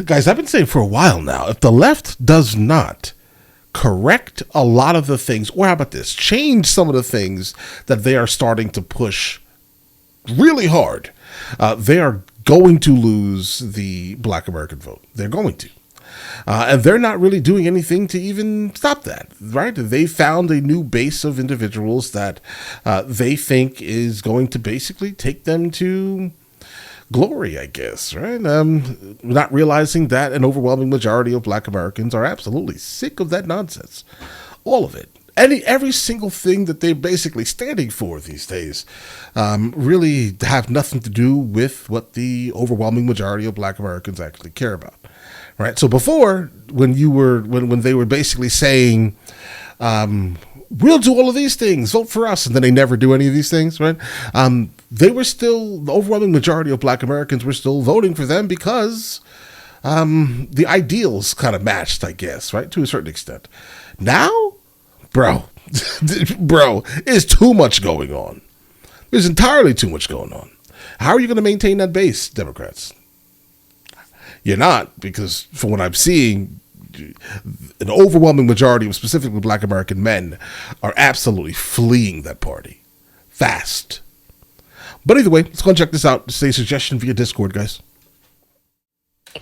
Guys, I've been saying for a while now, if the left does not correct a lot of the things, or how about this, change some of the things that they are starting to push really hard, they are going to lose the Black American vote. They're going to. And they're not really doing anything to even stop that, right? They found a new base of individuals that they think is going to basically take them to glory, I guess, right? Not realizing that an overwhelming majority of Black Americans are absolutely sick of that nonsense. All of it. Every single thing that they're basically standing for these days really have nothing to do with what the overwhelming majority of Black Americans actually care about. Right. So before, when they were basically saying, we'll do all of these things, vote for us, and then they never do any of these things, right? They were still, the overwhelming majority of Black Americans were still voting for them because the ideals kind of matched, I guess, right, to a certain extent. Now, bro, there's too much going on. There's entirely too much going on. How are you going to maintain that base, Democrats? You're not, because from what I'm seeing, an overwhelming majority of specifically Black American men are absolutely fleeing that party fast. But either way, let's go and check this out. Say suggestion via Discord, guys.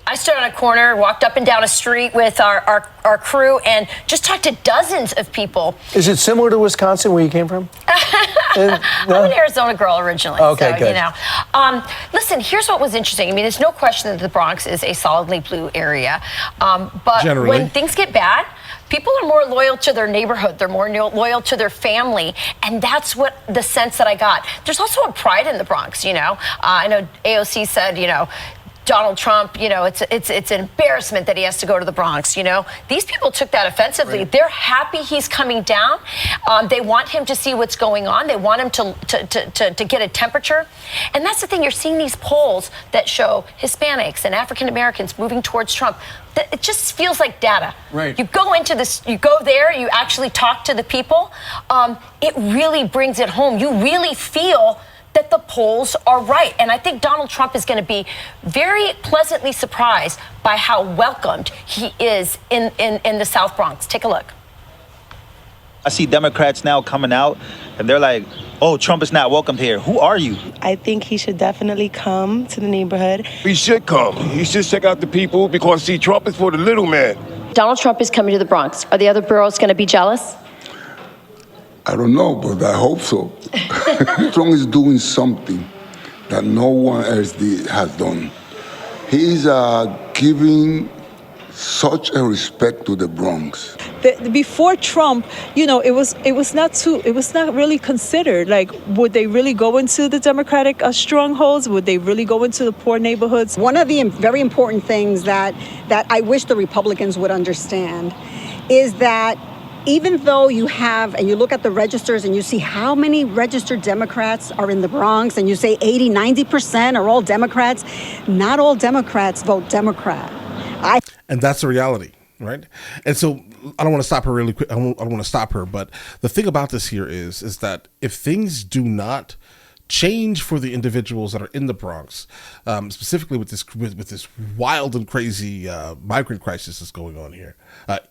I stood on a corner, walked up and down a street with our crew, and just talked to dozens of people. Is it similar to Wisconsin, where you came from? No? I'm an Arizona girl originally. Okay, so, good. You know. Listen, here's what was interesting. I mean, there's no question that the Bronx is a solidly blue area. But Generally, when things get bad, people are more loyal to their neighborhood. They're more loyal to their family. And that's what the sense that I got. There's also a pride in the Bronx, you know. I know AOC said, you know, Donald Trump, you know, it's an embarrassment that he has to go to the Bronx, you know. These people took that offensively. Right. They're happy he's coming down. They want him to see what's going on. They want him to get a temperature. And that's the thing. You're seeing these polls that show Hispanics and African Americans moving towards Trump. It just feels like data. Right. You go into this, you go there, you actually talk to the people. It really brings it home. You really feel that the polls are right. And I think Donald Trump is going to be very pleasantly surprised by how welcomed he is in the South Bronx. Take a look. I see Democrats now coming out and they're like, oh, Trump is not welcomed here. Who are you? I think he should definitely come to the neighborhood. He should come. He should check out the people because, see, Trump is for the little man. Donald Trump is coming to the Bronx. Are the other boroughs going to be jealous? I don't know, but I hope so. Trump is doing something that no one else has done. He's giving such a respect to the Bronx. Before Trump, you know, it was not really considered. Like, would they really go into the Democratic strongholds? Would they really go into the poor neighborhoods? One of the very important things that I wish the Republicans would understand is that even though you have, and you look at the registers and you see how many registered Democrats are in the Bronx, and you say 80, 90% are all Democrats, not all Democrats vote Democrat. And that's the reality, right? And so I don't want to stop her really quick. I don't want to stop her, but the thing about this here is that if things do not change for the individuals that are in the Bronx, specifically with this wild and crazy migrant crisis that's going on here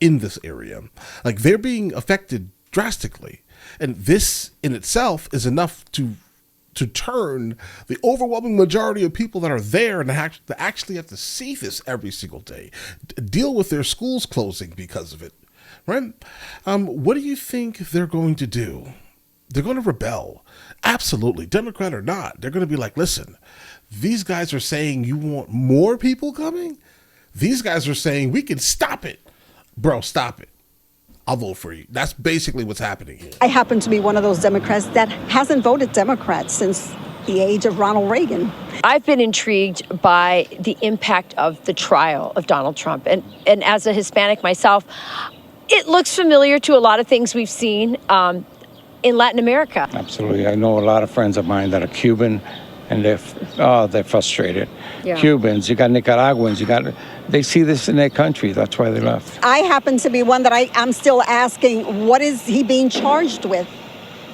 in this area, like, they're being affected drastically, and this in itself is enough to turn the overwhelming majority of people that are there and actually have to see this every single day, deal with their schools closing because of it, right? What do you think they're going to do? They're going to rebel. Absolutely. Democrat or not. They're going to be like, listen, these guys are saying you want more people coming. These guys are saying we can stop it. Bro, stop it. I'll vote for you. That's basically what's happening here. I happen to be one of those Democrats that hasn't voted Democrat since the age of Ronald Reagan. I've been intrigued by the impact of the trial of Donald Trump. And as a Hispanic myself, it looks familiar to a lot of things we've seen in Latin America. Absolutely. I know a lot of friends of mine that are Cuban, and they're frustrated. Yeah. Cubans, you got Nicaraguans, they see this in their country. That's why they left. I happen to be one that I'm still asking, what is he being charged with?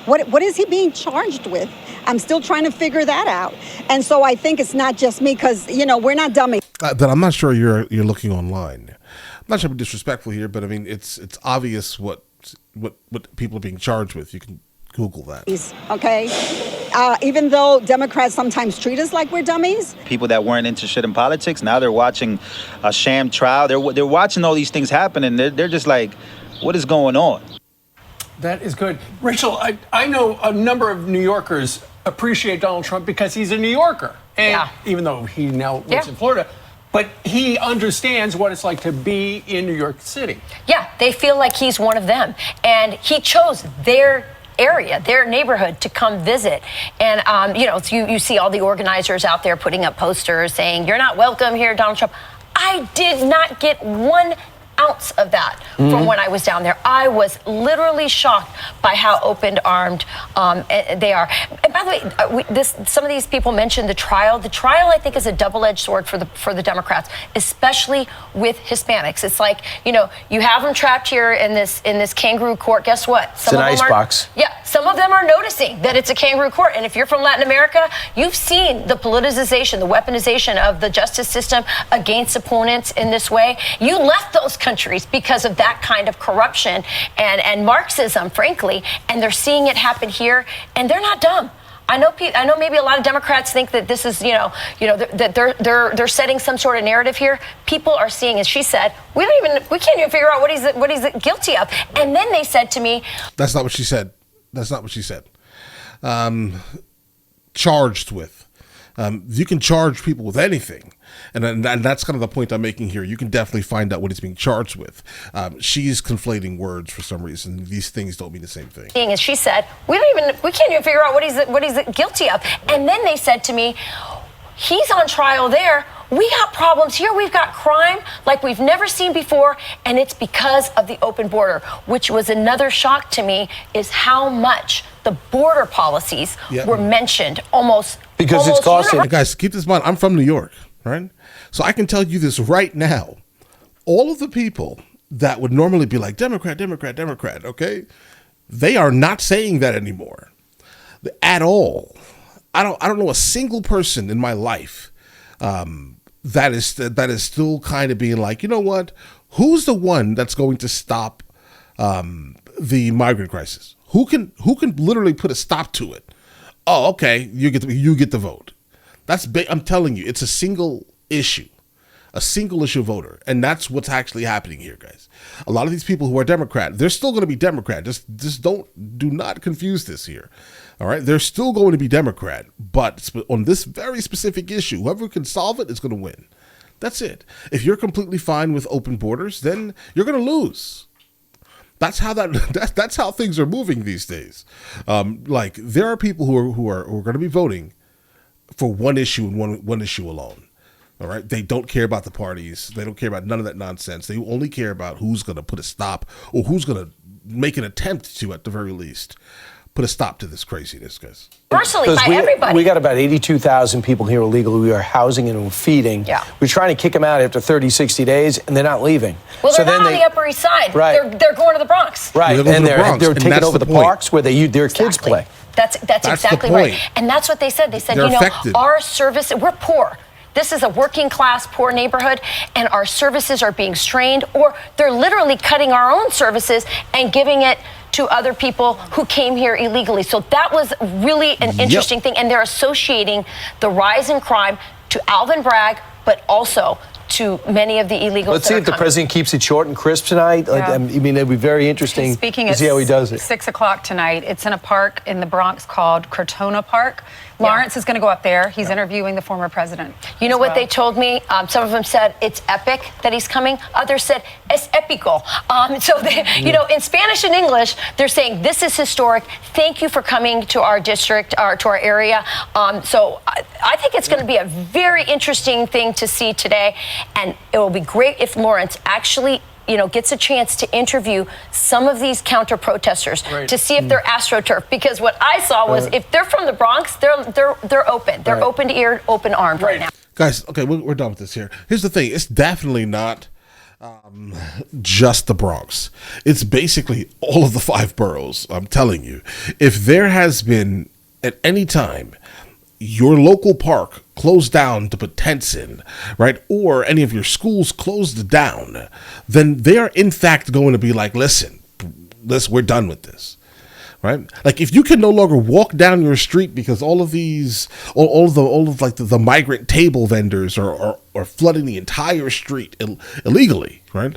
What is he being charged with? I'm still trying to figure that out. And so I think it's not just me, because, we're not dummies. Then I'm not sure you're looking online. I'm not trying to be disrespectful here, but I mean it's obvious what people are being charged with. You can Google that. Okay, even though Democrats sometimes treat us like we're dummies. People that weren't interested in politics, now they're watching a sham trial. They're watching all these things happen, and they're just like, what is going on? That is good. Rachel, I know a number of New Yorkers appreciate Donald Trump because he's a New Yorker. And even though he now lives in Florida, but he understands what it's like to be in New York City. Yeah, they feel like he's one of them. And he chose their area, their neighborhood, to come visit. And, you see all the organizers out there putting up posters saying, "You're not welcome here, Donald Trump." I did not get 1 ounce of that from when I was down there. I was literally shocked by how open-armed they are. And by the way, some of these people mentioned the trial. The trial, I think, is a double-edged sword for the Democrats, especially with Hispanics. It's like, you have them trapped here in this kangaroo court. Guess what? It's an icebox. Yeah, some of them are noticing that it's a kangaroo court. And if you're from Latin America, you've seen the politicization, the weaponization of the justice system against opponents in this way. You left those countries because of that kind of corruption and Marxism, frankly, and they're seeing it happen here, and they're not dumb. I know maybe a lot of Democrats think that this is, that they're setting some sort of narrative here. People are seeing, as she said, we can't even figure out what he's guilty of. And then they said to me, That's not what she said. That's not what she said. Charged with. You can charge people with anything. And that's kind of the point I'm making here. You can definitely find out what he's being charged with. She's conflating words for some reason. These things don't mean the same thing. As she said, we can't even figure out what he's guilty of. And then they said to me, he's on trial there. We got problems here. We've got crime like we've never seen before, and it's because of the open border, which was another shock to me, is how much the border policies were mentioned almost because it's costing. Guys, keep this in mind. I'm from New York, right? So I can tell you this right now. All of the people that would normally be like Democrat, Democrat, Democrat, okay? They are not saying that anymore at all. I don't know a single person in my life that is still kind of being like, you know what? Who's the one that's going to stop the migrant crisis? Who can literally put a stop to it? Oh, okay, you get the vote. That's big. I'm telling you, it's a single issue voter, and that's what's actually happening here, guys. A lot of these people who are Democrat, they're still going to be Democrat. Just do not confuse this here. All right, they're still going to be Democrat, but on this very specific issue, whoever can solve it is going to win. That's it. If you're completely fine with open borders, then you're going to lose. That's how that's how things are moving these days. Like there are people who are going to be voting for one issue and one issue alone. All right, they don't care about the parties. They don't care about none of that nonsense. They only care about who's going to put a stop or who's going to make an attempt to, at the very least, put a stop to this craziness, guys. Personally, by everybody. We got about 82,000 people here illegally. We are housing and feeding. Yeah. We're trying to kick them out after 30, 60 days, and they're not leaving. Well, they're not on the Upper East Side. Right. They're going to the Bronx. Right, and they're taking over the parks where their kids play. That's exactly right. And that's what they said. They said, our service, we're poor. This is a working class, poor neighborhood, and our services are being strained, or they're literally cutting our own services and giving it to other people who came here illegally. So that was really an interesting thing. And they're associating the rise in crime to Alvin Bragg, but also to many of the illegals. Let's see if the president keeps it short and crisp tonight. Yeah. I mean, it'd be very interesting Speaking to see how he does it. 6 o'clock tonight. It's in a park in the Bronx called Crotona Park. Lawrence is going to go up there. He's interviewing the former president. You know what they told me? Some of them said it's epic that he's coming. Others said es épico. So in Spanish and English, they're saying this is historic. Thank you for coming to our district, or to our area. So I think it's going to be a very interesting thing to see today, and it will be great if Lawrence actually gets a chance to interview some of these counter protesters to see if they're AstroTurf. Because what I saw was if they're from the Bronx, they're open. They're open-eared, open-armed right now. Guys, okay, we're done with this here. Here's the thing. It's definitely not just the Bronx. It's basically all of the 5 boroughs. I'm telling you, if there has been at any time your local park closed down to put tents in, right, or any of your schools closed down, then they are in fact going to be like, listen, we're done with this. Right? Like if you can no longer walk down your street because all of the migrant table vendors are flooding the entire street illegally, right?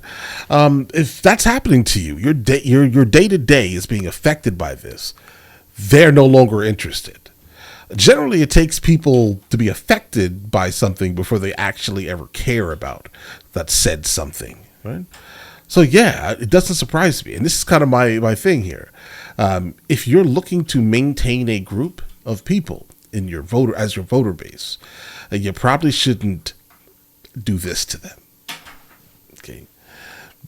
If that's happening to you, your day to day is being affected by this. They're no longer interested. Generally, it takes people to be affected by something before they actually ever care about that said something, right? So yeah, it doesn't surprise me, and this is kind of my thing here. If you're looking to maintain a group of people in your voter base, you probably shouldn't do this to them. Okay,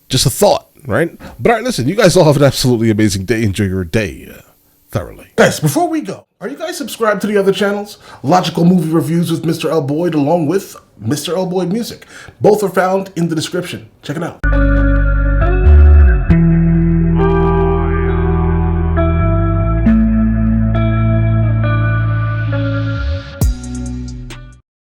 just a thought, right? But all right, listen, you guys all have an absolutely amazing day. Enjoy your day thoroughly, guys. Before we go, are you guys subscribed to the other channels? Logical Movie Reviews with Mr. L. Boyd, along with Mr. L. Boyd Music. Both are found in the description. Check it out.